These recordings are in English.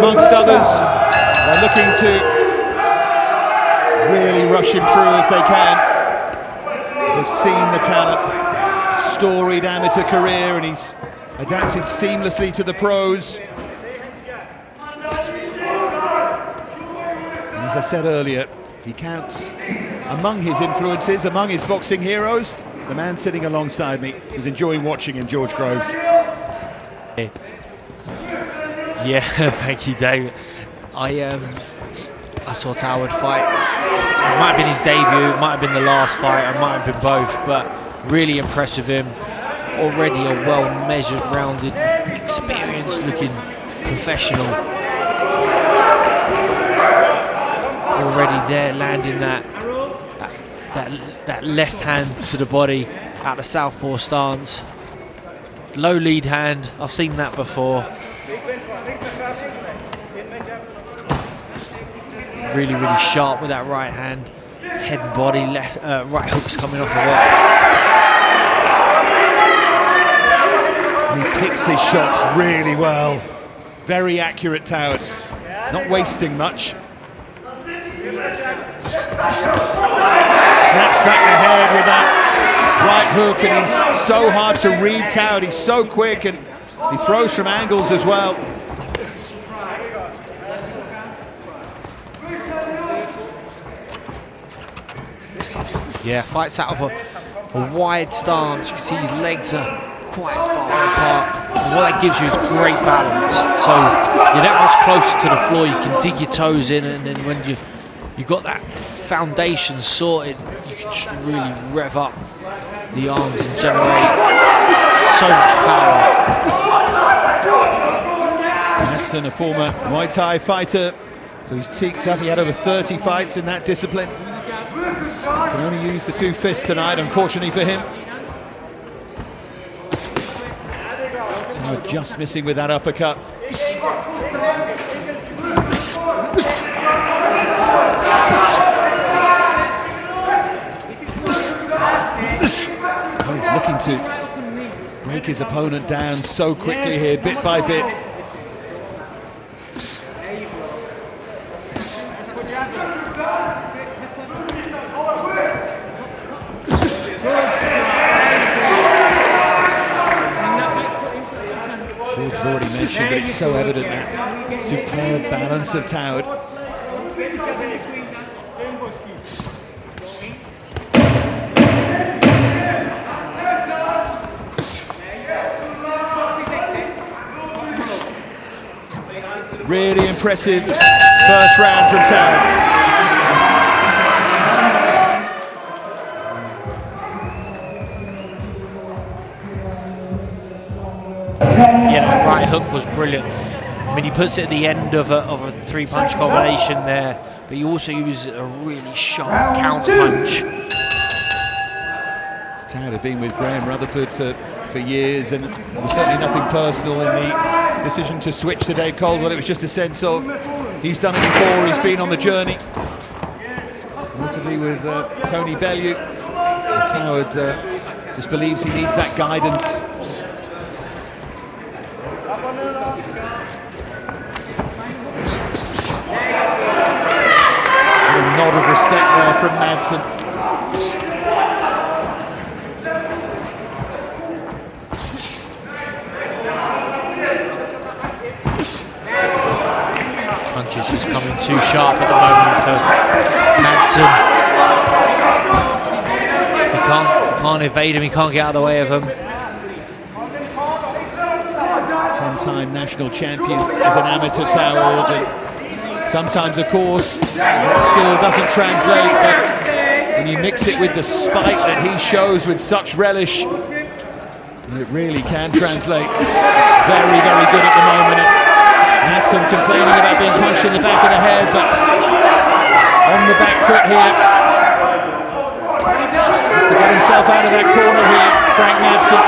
amongst others. They're looking to really rush him through if they can. They've seen the talent, storied amateur career, and he's adapted seamlessly to the pros. And as I said earlier, he counts among his influences, among his boxing heroes. The man sitting alongside me was enjoying watching him, George Groves. Yeah, thank you, David. I saw Telford fight. It might have been his debut, it might have been the last fight, it might have been both, but really impressed with him. Already a well-measured, rounded, experienced looking professional. Already there, landing that left hand to the body out of southpaw stance. Low lead hand, I've seen that before. Really, really sharp with that right hand. Head and body, left, right hooks coming off of it. And he picks his shots really well. Very accurate, Telford. Not wasting much. Snaps back the head with that right hook, and he's so hard to read, Telford. He's so quick, and he throws from angles as well. Yeah, fights out of a wide stance. You can see his legs are quite far apart. And what that gives you is great balance. So you're that much closer to the floor, you can dig your toes in, and then when you got that foundation sorted, you can just really rev up the arms and generate so much power. Madsen, a former Muay Thai fighter, so he's teaked up. He had over 30 fights in that discipline. Can only use the two fists tonight, unfortunately for him. Now just missing with that uppercut. Oh, he's looking to break his opponent down so quickly here, bit by bit. George has already mentioned, but it's so evident that superb balance of Telford. Really impressive first round from Telford. Yeah, that right hook was brilliant. I mean, he puts it at the end of a three-punch combination there, but he also uses a really sharp counter punch. Telford had been with Graham Rutherford for years, and there was certainly nothing personal in the decision to switch to Dave Caldwell. It was just a sense of he's done it before, he's been on the journey. Notably with Tony Bellew. Telford just believes he needs that guidance. A nod of respect there from Madsen. Punches just coming too sharp at the moment for Madsen. He can't evade him, he can't get out of the way of him. 10-time national champion as an amateur, Telford, and sometimes, of course, skill doesn't translate, but when you mix it with the spite that he shows with such relish, it really can translate. It's very, very good at the moment. Madsen complaining about being punched in the back of the head, but on the back foot here. Has to get himself out of that corner here, Frank Madsen.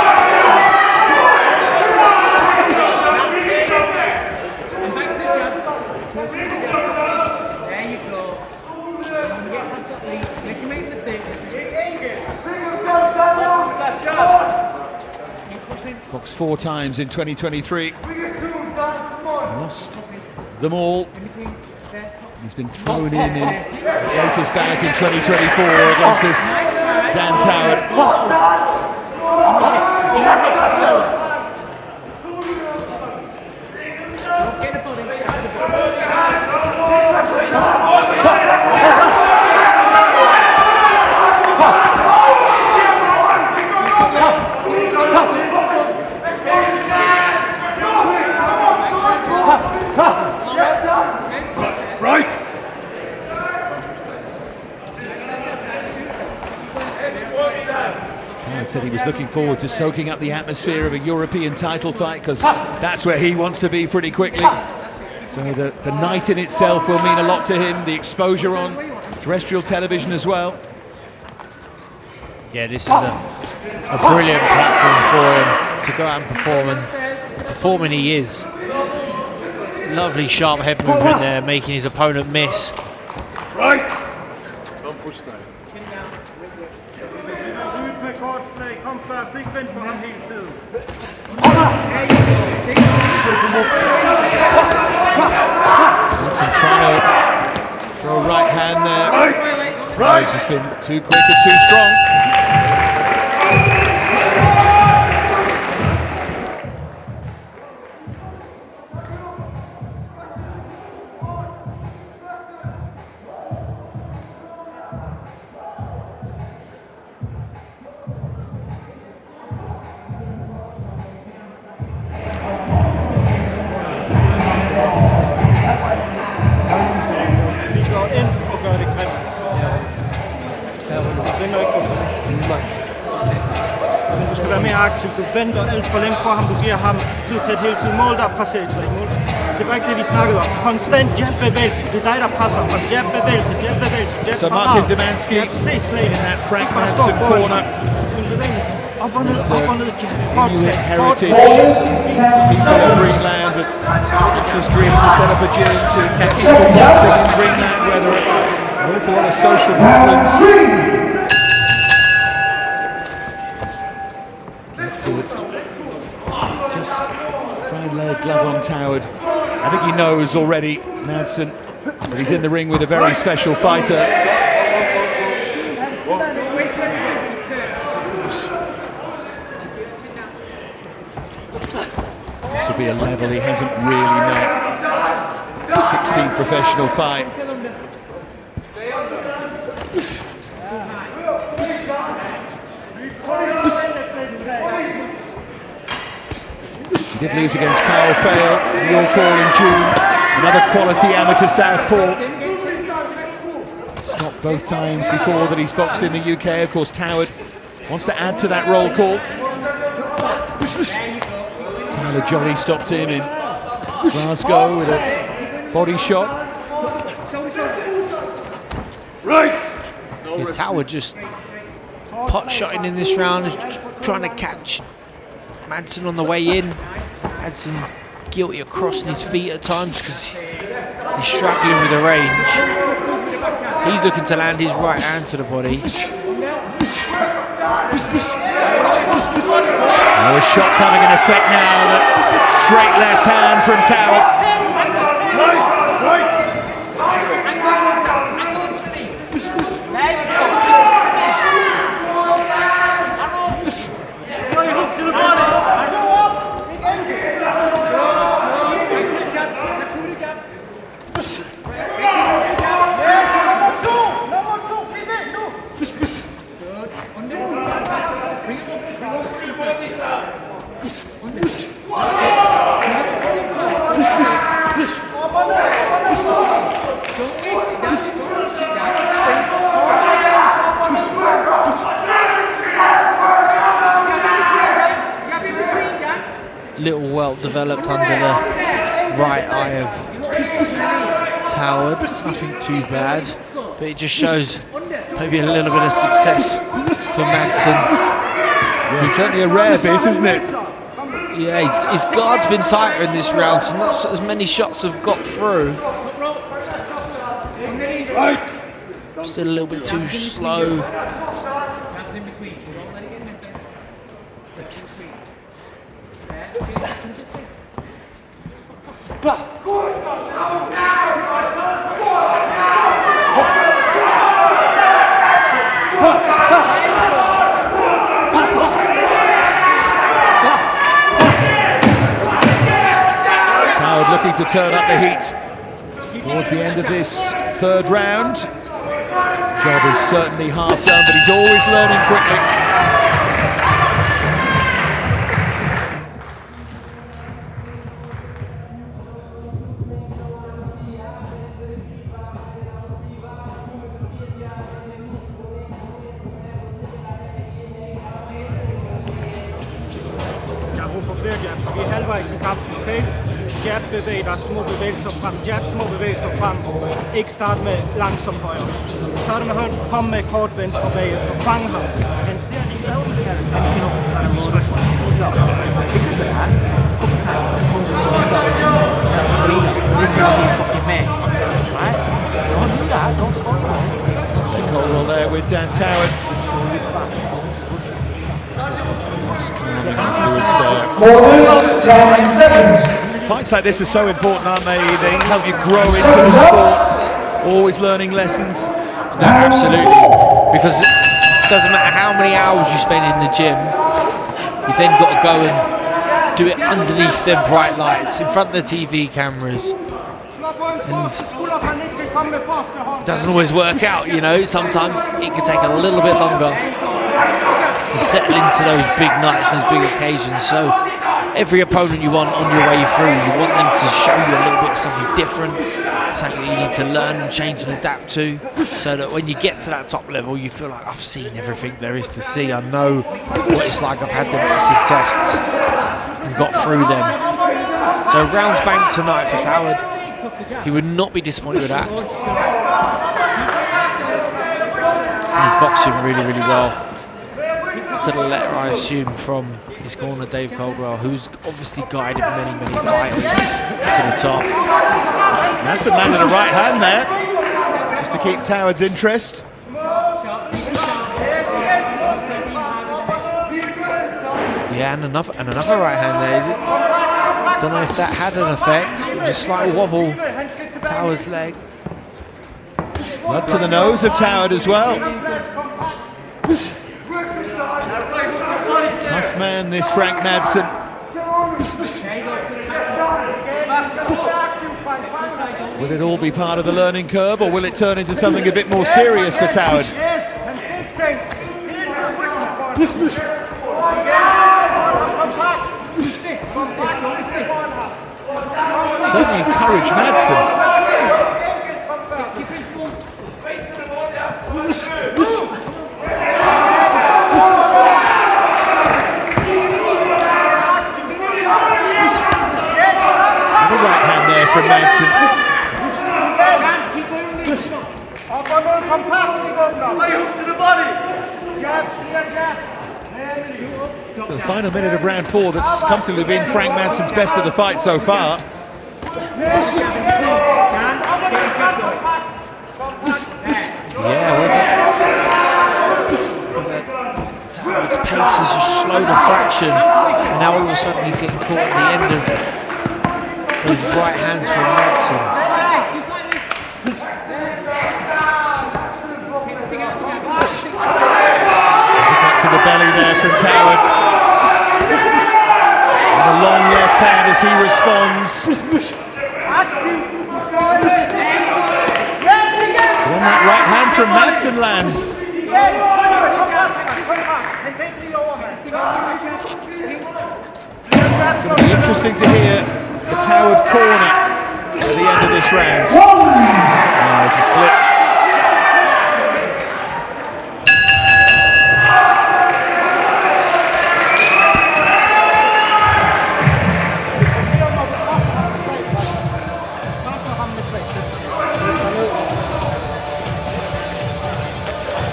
Boxed 4 times in 2023. Lost them all. He's been thrown in his latest bout in 2024 against this Dan Toward. Said he was looking forward to soaking up the atmosphere of a European title fight because that's where he wants to be pretty quickly. So the night in itself will mean a lot to him, the exposure on terrestrial television as well. Yeah, this is a brilliant platform for him to go out and perform, and performing he is. Lovely sharp head movement there, making his opponent miss. Right! Don't push that. Kom først, ikke vent på ham hele tiden. Madsen trying to throw a right hand there. Right. He's just been too quick and too strong. Du skal være mere aktiv. Du venter alt for længe for ham. Du giver ham tid til at hele tiden måle dig og pressere sig i mål. Det var ikke det, vi snakkede om. Konstant jab-bevægelse. Det er dig, der presser ham. Jab-bevægelse, jab-bevægelse, jab. So Martin Demansky in that Frank Madsen corner. Op og ned, jab. Hårdt slag, hårdt Heritage. slag. People in Greenland. It's his dream to set up a gym to get people boxing in Greenland where there are an awful lot of social problems. Just try and lay a glove on Toward. I think he knows already, Madsen, that he's in the ring with a very special fighter. This will be a level he hasn't really met. 16th professional fight. He did lose against Kyle Fale in your call in June. Another quality amateur southpaw. Stopped both times before that he's boxed in the UK. Of course, Toward wants to add to that roll call. Tyler Johnny stopped him in Glasgow with a body shot. Right! Yeah, Toward just pot-shotting in this round, trying to catch Madsen on the way in. Madsen guilty of crossing his feet at times because he's struggling with the range. He's looking to land his right hand to the body. Oh, his shot's having an effect now. That straight left hand from Toward. Little welt developed under the right eye of Toward. Nothing too bad, but it just shows maybe a little bit of success for Madsen. Yeah, certainly a rare bit, isn't it? Yeah, his guard's been tighter in this round, so not as many shots have got through. Still a little bit too slow. Telford looking to turn up the heat towards the end of this third round. Job is certainly half done, but he's always learning quickly. Jeg har brug for flere jabs. Vi er halvvejs i kampen, okay? Jab, bevæg dig, små bevægelser frem. Jab, små bevægelser frem. Ikke start med langsom højre. Så er det med højre. Kom med kort venstre bagefter. Fang ham. Han ser det ikke. Caldwell there with Dan Telford. Fights like this are so important, aren't they? They help you grow into the sport, always learning lessons. No, absolutely. Because it doesn't matter how many hours you spend in the gym, you then got to go and do it underneath them bright lights, in front of the TV cameras. And it doesn't always work out, you know. Sometimes it can take a little bit longer to settle into those big nights, those big occasions. So every opponent you want on your way through, you want them to show you a little bit of something different, something that you need to learn and change and adapt to, so that when you get to that top level, you feel like, I've seen everything there is to see. I know what it's like. I've had the massive tests and got through them. So rounds banked tonight for Telford. He would not be disappointed with that. He's boxing really, really well. To the letter, I assume, from his corner, Dave Caldwell, who's obviously guided many, many fighters to the top. Madsen landed a right hand there, just to keep Telford's interest. Yeah, and another right hand there. Don't know if that had an effect. Just slight wobble, Telford's leg. Blood to the nose of Telford as well. Tough man, this Frank Madsen. Will it all be part of the learning curve, or will it turn into something a bit more serious for Telford? Certainly encourage Madsen. Right hand there from Madsen. So the final minute of round 4, that's comfortably been Frank Madsen's best of the fight so far. Yeah, Telford's pace has just slowed a fraction, and now all of a sudden he's getting caught at the end of those right hands from Madsen. Back to the belly there from Telford. And a long left hand as he responds. When that right hand from Madsen lands. It's going to be interesting to hear the Telford corner at the end of this round. There's a slip.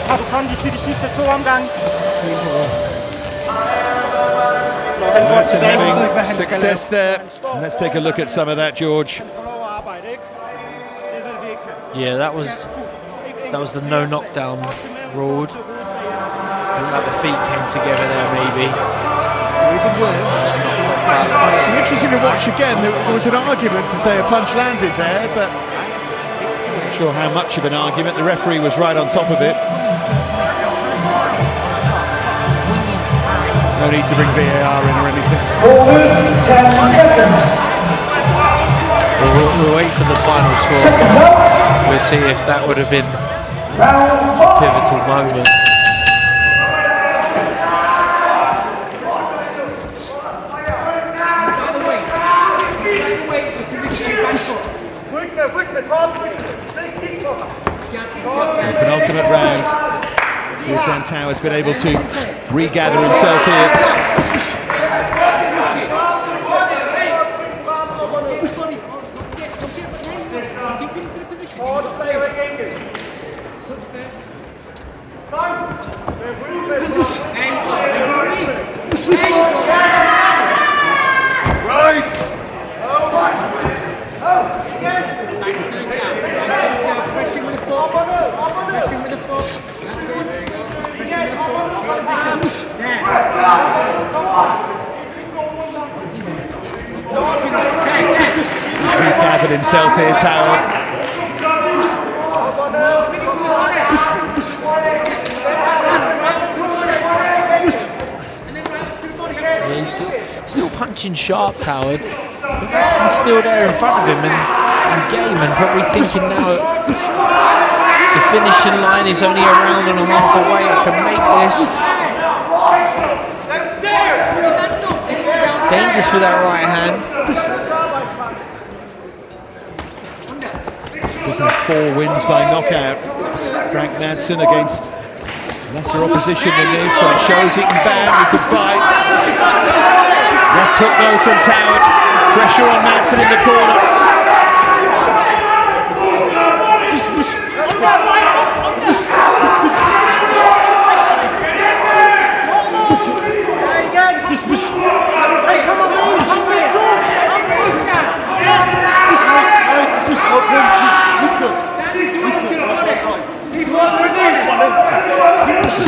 Har du kommet til de sidste 2 omgange? Madsen having success there. And let's take a look at some of that, George. Yeah, that was the no knockdown ruled. I think that the feet came together there, maybe. So balance. It's interesting to watch again. There was an argument to say a punch landed there, but not sure how much of an argument. The referee was right on top of it. No need to bring VAR in or anything. 10 seconds. We'll wait for the final score. We'll see if that would have been a pivotal moment. So penultimate round. See if Dan Toward's been able to regather himself here. Regathered himself here, Toward. Yeah, he's still punching sharp, Telford. But Madsen's still there in front of him and game, and probably thinking now the finishing line is only a round and a half away. I can make this. Dangerous with that right hand. Doesn't have 4 wins by knockout. Frank Madsen against lesser opposition than this, but it shows he can bang, he can fight. Left hook though from Toward. Pressure on Madsen in the corner.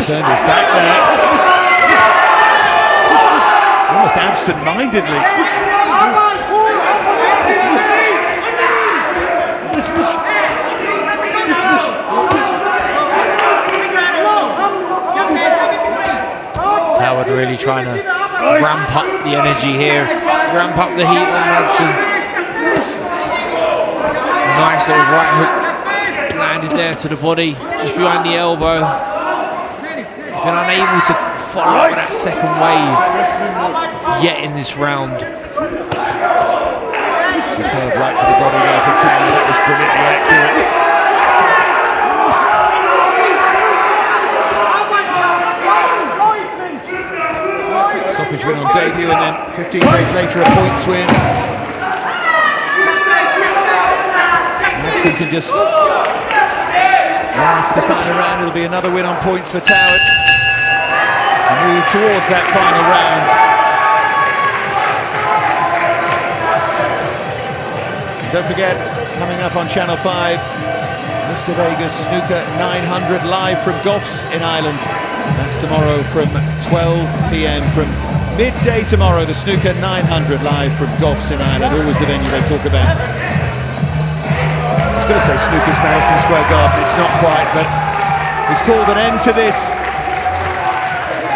Turned his back there. Almost absent-mindedly. Toward really trying to ramp up the energy here, ramp up the heat on Madsen. Nice little right hook landed there to the body, just behind the elbow. He's been unable to follow up with that second wave yet in this round. Superb right to the body there from Toward. That was brilliantly accurate. Stoppage win on debut, and then 15 days later a points win. Madsen can just last the final round. It'll be another win on points for Toward. And move towards that final round. And don't forget, coming up on Channel 5, Mr. Vegas Snooker 900 live from Goffs in Ireland. That's tomorrow from 12 PM. From midday tomorrow, the Snooker 900 live from Goffs in Ireland. Always the venue they talk about. I was going to say Snooker's Madison Square Garden. It's not quite, but it's called an end to this.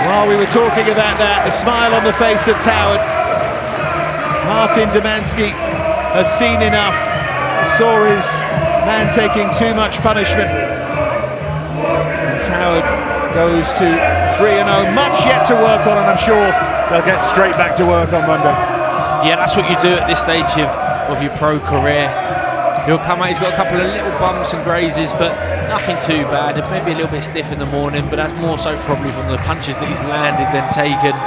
While we were talking about that, the smile on the face of Toward. Martin Demansky has seen enough. Saw his man taking too much punishment. And Toward goes to 3-0. Much yet to work on, and I'm sure they'll get straight back to work on Monday. Yeah, that's what you do at this stage of your pro career. He'll come out, he's got a couple of little bumps and grazes, but nothing too bad. It may be a little bit stiff in the morning, but that's more so probably from the punches that he's landed then taken.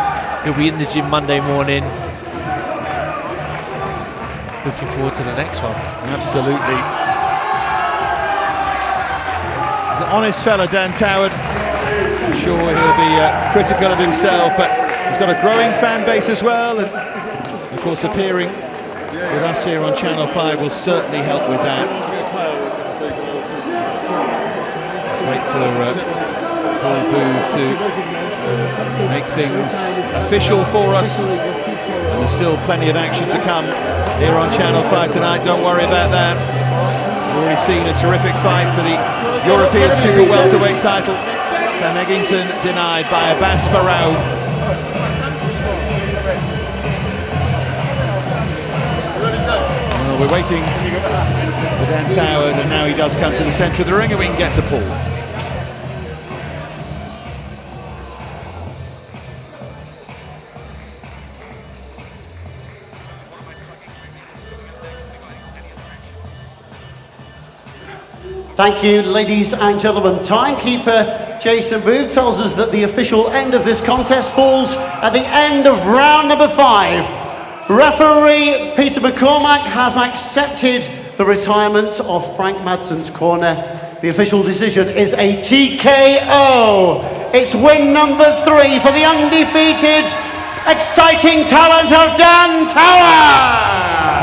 He'll be in the gym Monday morning. Looking forward to the next one. Absolutely. He's an honest fella, Dan Toward. I'm sure he'll be critical of himself, but he's got a growing fan base as well, and of course appearing with us here on Channel 5 will certainly help with that. Let's wait for Paul Booth to make things official for us. And there's still plenty of action to come here on Channel 5 tonight, don't worry about that. We've already seen a terrific fight for the European Super Welterweight title. Sam Eggington denied by Abbas Barrow. Well, we're waiting for Dan Toward, and now he does come to the centre of the ring, and we can get to Paul. Thank you, ladies and gentlemen. Timekeeper Jason Booth tells us that the official end of this contest falls at the end of round number 5. Referee Peter McCormack has accepted the retirement of Frank Madsen's corner. The official decision is a TKO. It's win number 3 for the undefeated, exciting talent of Dan Toward.